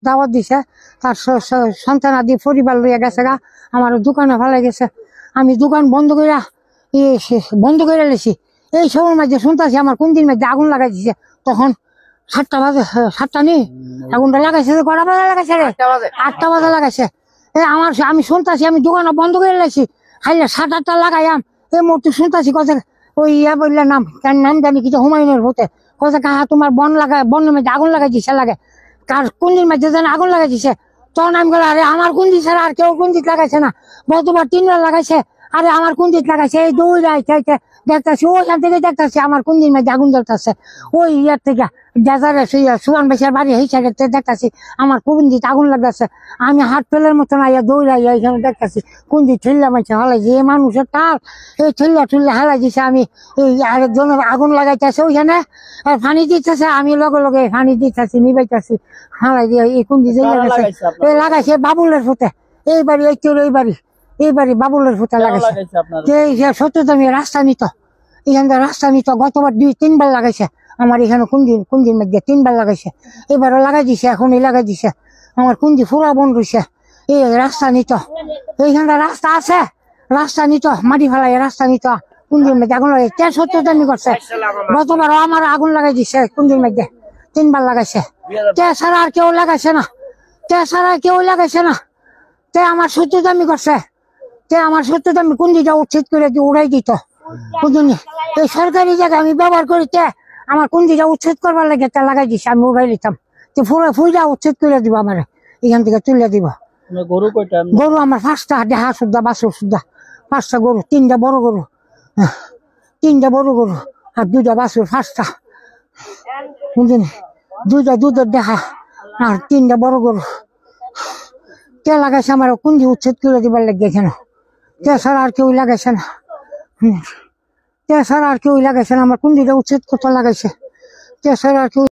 দাওয়াত দিছে, তার সন্তানাদি পরিবার লইয়া গেছে গা, আমার দোকানে ফেলে গেছে। আমি দোকান বন্ধ করে লেছি। এই সময় মাঝে শুনতেছি আমার কোন দিন মধ্যে আগুন লাগাই দিছে। তখন 7টা বাজে, 7টা নেই, আগুনটা লাগাইছে কটা বাজে লাগাইছে রে, 8টা বাজে লাগাইছে। আমি শুনতেছি, আমি দোকানে বন্ধ করে লেছি, খাইলে 7-8টা লাগাইয়াম। এই মুহূর্তে শুনতেছি কথা ওই বললে নাম জানি কিছু হুমায়ুনের হতে কথা কাহা তোমার বনের মধ্যে আগুন লাগাই দিছে লাগে, কার কুন্দির মধ্যে যেন আগুন লাগাই দিছে। তখন আমি বলে আরে আমার কুন্দি ছাড়া আর কেউ কুন্দিত লাগাইছে না, গতবার 3বার লাগাইছে, আরে আমার কুন্দিত লাগাইছে। এই দৌড়াইতে দেখতেছি, ওইখান থেকে দেখতেছি আমার কুন্দির মধ্যে আগুন জ্বলতেছে। ওই ইয়ার থেকে ডেজারে সুয়ান বেশার বাড়ি এই সাইডে দেখতেছি আমার কুন্দিত আগুন লাগাচ্ছে। আমি হাত ফেলের মতন আইয়া দৌড়াইয়া এখানে দেখতেছি কুন্দি ঠেল্লা মাইছে হালাইছে। এই মানুষের তাল এই ঠেল্লা হালাই দিছে। আমি এই আরেকজনের আগুন লাগাইতেছে ওইখানে, পানি দিতেছে, আমি লগে লগে পানি দিতেছি, নিবাইতেছি, হালাই দিয়ে এই কুন্দি যে লাগাইছে বাবুলের ফুটে। এই বাড়ি বাবুলের ফুটে লাগাইছে। সত্যি রাস্তা নিত, এখান থেকে রাস্তা নিত, গতবার 2-3বার লাগাইছে আমার এখানে কুন্দির মধ্যে 3বার লাগাইছে। এবারও লাগাই দিছে, এখনই লাগাই দিছে। আমার কুন্দি ফুরা বন্ধ হয়েছে। এই রাস্তা নিত, এইখানটা রাস্তা আছে, রাস্তা নিত, মাটি ফেলাই রাস্তা নিত, কুন্দির মধ্যে আগুন লাগাই 70 করছে। গতবারও আমার আগুন লাগাই দিছে কুন্দির মধ্যে, 3বার লাগাইছে। ছাড়া আর কেউ লাগাইছে না, লাগাইছে না। আমার 70 করছে, আমার 70 কুন্দিটা উচ্ছেদ করে উড়াই দিত। বুঝলি, এই সরকারি জায়গা আমি ব্যবহার করি, আমার কুন্দিটা উচ্ছেদ করবার লাগে লাগাই দিছে, আমি উড়াই দিতাম। ফুলটা উচ্ছেদ করে দিব, আমার এখান থেকে তুলে দিব। গরু আমার 5টা, দেহা সুদ্ধা বাছুর সুদ্ধা 5টা গরু, 3টা বড় গরু, 3টা বড় গরু আর 2টা বাছুর, 5টা। বুঝলি, 2টা দুধের দেখা আর 3টা বড় গরু। কে লাগাইছে আমার কুন্দি উচ্ছেদ করে দিবার লাগে এখানে, ছাড়া আর কেউ লাগাইছে না, ছাড়া আর কেউ লাগাইছে না। আমার কুন্দিটা উচ্ছেদ করতে লাগাইছে, ছাড়া আর কেউ